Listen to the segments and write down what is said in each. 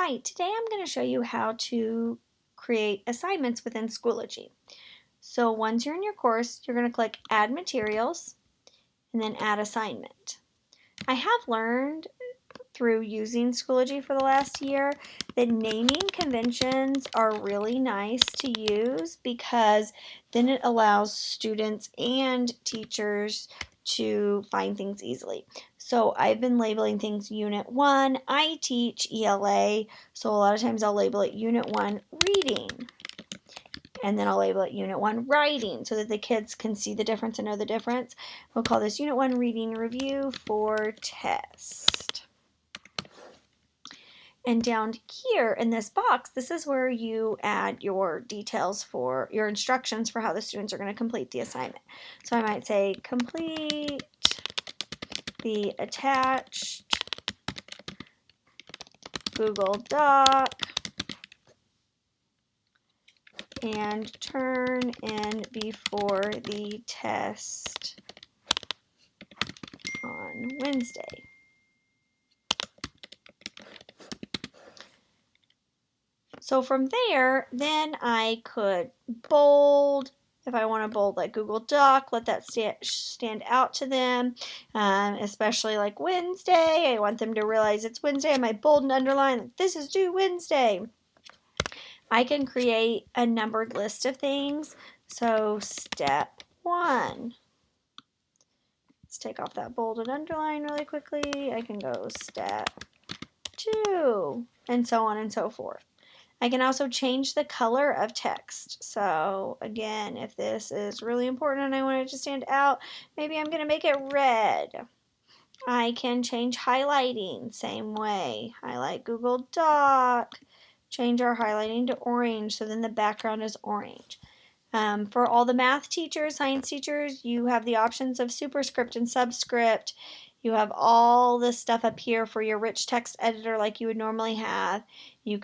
Hi, today I'm going to show you how to create assignments within Schoology. So once you're in your course, you're going to click Add Materials and then Add Assignment. I have learned through using Schoology for the last year that naming conventions are really nice to use because then it allows students and teachers to find things easily. So I've been labeling things Unit 1. I teach ELA, so a lot of times I'll label it Unit 1 Reading. And then I'll label it Unit 1 Writing so that the kids can see the difference and know the difference. We'll call this Unit 1 Reading Review for Test. And down here in this box, this is where you add your details for your instructions for how the students are going to complete the assignment. So I might say complete the attached Google Doc and turn in before the test on Wednesday. So from there, then I could bold, if I want to bold like Google Doc, let that stand out to them, especially like Wednesday. I want them to realize it's Wednesday. I might bold and underline, like, this is due Wednesday. I can create a numbered list of things. So step 1. Let's take off that bold and underline really quickly. I can go step 2, and so on and so forth. I can also change the color of text. So again, if this is really important and I want it to stand out, maybe I'm going to make it red. I can change highlighting, same way. Highlight Google Doc, change our highlighting to orange, so then the background is orange. For all the math teachers, science teachers, you have the options of superscript and subscript. You have all this stuff up here for your rich text editor like you would normally have. You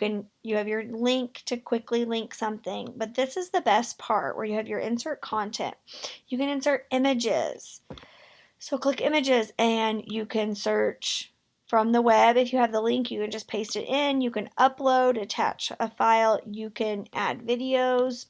have your link to quickly link something, but this is the best part where you have your insert content. You can insert images. So click images and you can search from the web. If you have the link, you can just paste it in. You can upload, attach a file. You can add videos.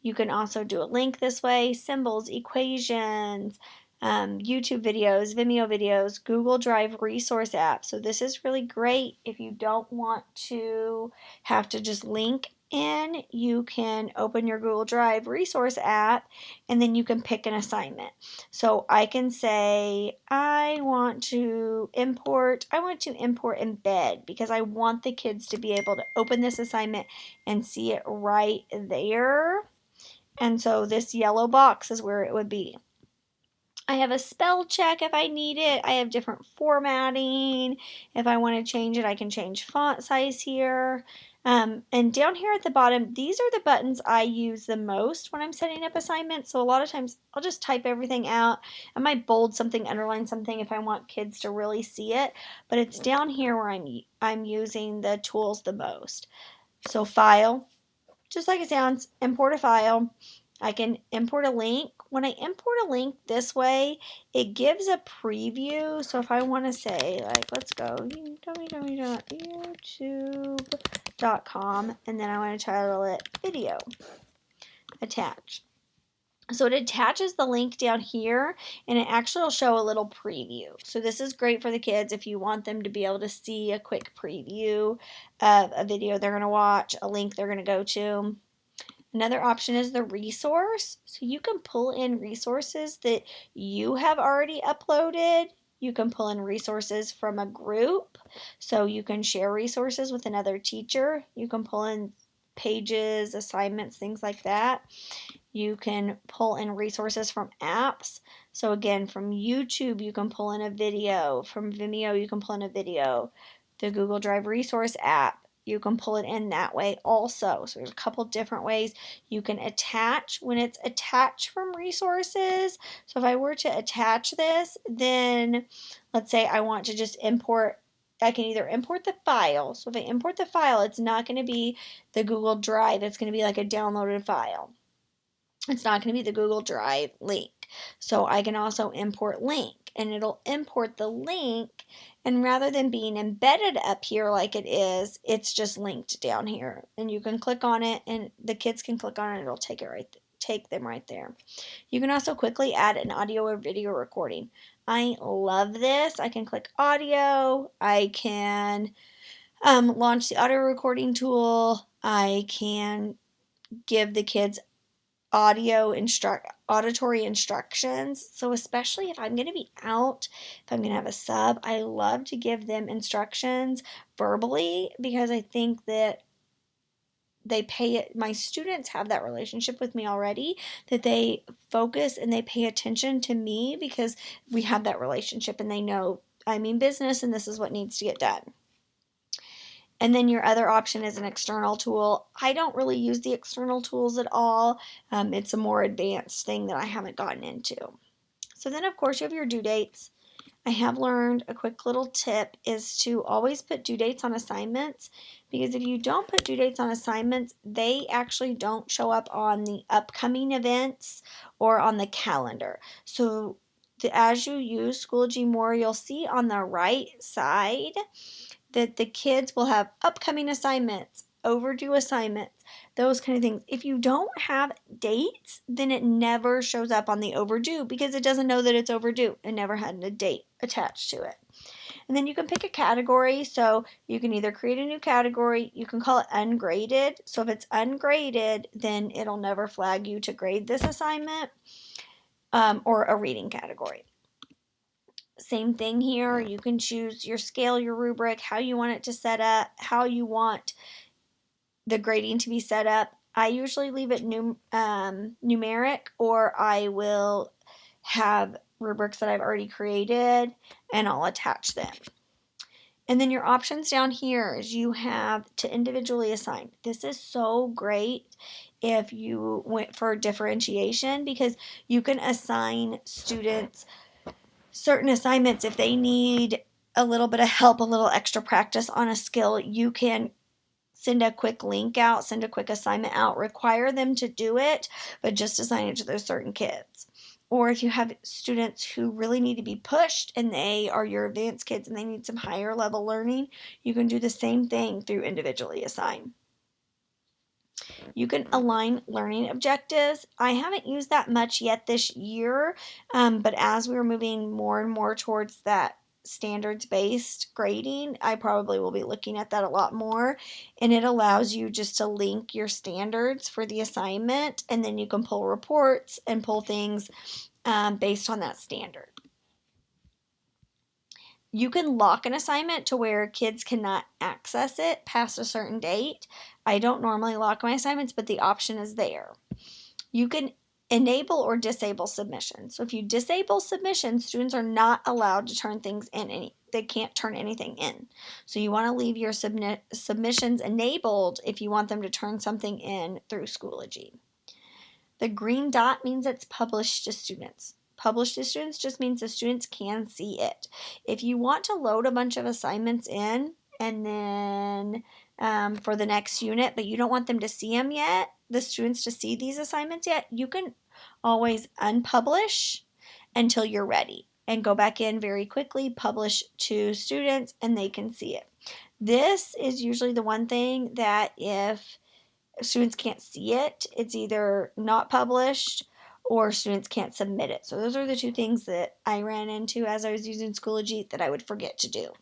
You can also do a link this way, symbols, equations, YouTube videos, Vimeo videos, Google Drive resource app. So this is really great if you don't want to have to just link in. You can open your Google Drive resource app and then you can pick an assignment. So I can say I want to import embed because I want the kids to be able to open this assignment and see it right there. And so this yellow box is where it would be. I have a spell check if I need it. I have different formatting. If I want to change it, I can change font size here. And down here at the bottom, these are the buttons I use the most when I'm setting up assignments. So a lot of times I'll just type everything out. I might bold something, underline something if I want kids to really see it. But it's down here where I'm using the tools the most. So file. Just like it sounds, import a file. I can import a link. When I import a link this way, it gives a preview. So if I want to say, like, let's go www.youtube.com, and then I want to title it video, attach. So it attaches the link down here, and it actually will show a little preview. So this is great for the kids if you want them to be able to see a quick preview of a video they're going to watch, a link they're going to go to. Another option is the resource. So you can pull in resources that you have already uploaded. You can pull in resources from a group. So you can share resources with another teacher. You can pull in pages, assignments, things like that. You can pull in resources from apps. So again, from YouTube, you can pull in a video. From Vimeo, you can pull in a video. The Google Drive resource app, you can pull it in that way also. So there's a couple different ways you can attach. When it's attached from resources, so if I were to attach this, then let's say I want to just import, I can either import the file. So if I import the file, it's not going to be the Google Drive. It's going to be like a downloaded file. It's not going to be the Google Drive link. So I can also import link, and it'll import the link, and rather than being embedded up here like it is, it's just linked down here, and you can click on it and the kids can click on it, it'll take them right there. You can also quickly add an audio or video recording. I love this. I can click audio. I can launch the audio recording tool. I can give the kids auditory instructions. So especially if I'm going to be out, if I'm going to have a sub, I love to give them instructions verbally, because I think that my students have that relationship with me already, that they focus and they pay attention to me because we have that relationship and they know I mean business and this is what needs to get done. And then your other option is an external tool. I don't really use the external tools at all. It's a more advanced thing that I haven't gotten into. So then, of course, you have your due dates. I have learned a quick little tip is to always put due dates on assignments, because if you don't put due dates on assignments, they actually don't show up on the upcoming events or on the calendar. So as you use Schoology more, you'll see on the right side that the kids will have upcoming assignments, overdue assignments, those kind of things. If you don't have dates, then it never shows up on the overdue because it doesn't know that it's overdue. It never had a date attached to it. And then you can pick a category. So you can either create a new category, you can call it ungraded. So if it's ungraded, then it'll never flag you to grade this assignment, or a reading category. Same thing here. You can choose your scale, your rubric, how you want it to set up, how you want the grading to be set up. I usually leave it numeric, or I will have rubrics that I've already created and I'll attach them. And then your options down here is you have to individually assign. This is so great if you went for differentiation, because you can assign students certain assignments. If they need a little bit of help, a little extra practice on a skill, you can send a quick link out, send a quick assignment out, require them to do it, but just assign it to those certain kids. Or if you have students who really need to be pushed and they are your advanced kids and they need some higher level learning, you can do the same thing through individually assign. You can align learning objectives. I haven't used that much yet this year, but as we're moving more and more towards that standards-based grading, I probably will be looking at that a lot more. And it allows you just to link your standards for the assignment, and then you can pull reports and pull things based on that standard. You can lock an assignment to where kids cannot access it past a certain date. I don't normally lock my assignments, but the option is there. You can enable or disable submissions. So if you disable submissions, students are not allowed to turn things in. They can't turn anything in. So you want to leave your submissions enabled if you want them to turn something in through Schoology. The green dot means it's published to students. Published to students just means the students can see it. If you want to load a bunch of assignments in and then for the next unit, but you don't want them to see them yet, the students to see these assignments yet, you can always unpublish until you're ready and go back in very quickly, publish to students, and they can see it. This is usually the one thing that if students can't see it, it's either not published or students can't submit it. So those are the two things that I ran into as I was using Schoology that I would forget to do.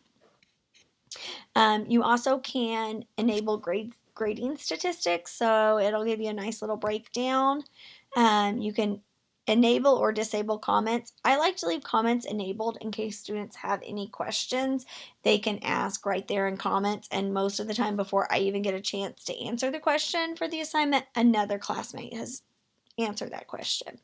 You also can enable grading statistics, so it'll give you a nice little breakdown. You can enable or disable comments. I like to leave comments enabled in case students have any questions. They can ask right there in comments, and most of the time before I even get a chance to answer the question for the assignment, another classmate has answered that question.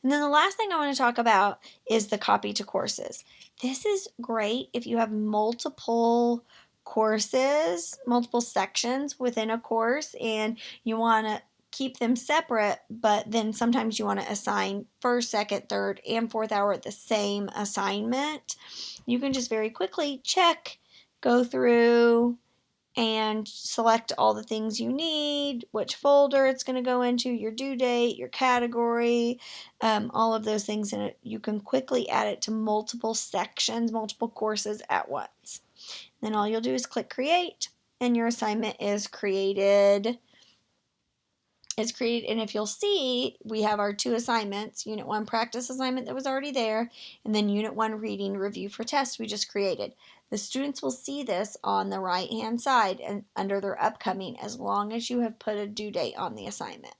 And then the last thing I want to talk about is the copy to courses. This is great if you have multiple courses, multiple sections within a course, and you want to keep them separate, but then sometimes you want to assign first, second, third, and fourth hour at the same assignment. You can just very quickly check, go through, and select all the things you need, which folder it's going to go into, your due date, your category, all of those things. And you can quickly add it to multiple sections, multiple courses at once. Then all you'll do is click create, and your assignment is created. And if you'll see, we have our 2 assignments, Unit 1 practice assignment that was already there, and then Unit 1 reading review for test we just created. The students will see this on the right hand side and under their upcoming as long as you have put a due date on the assignment.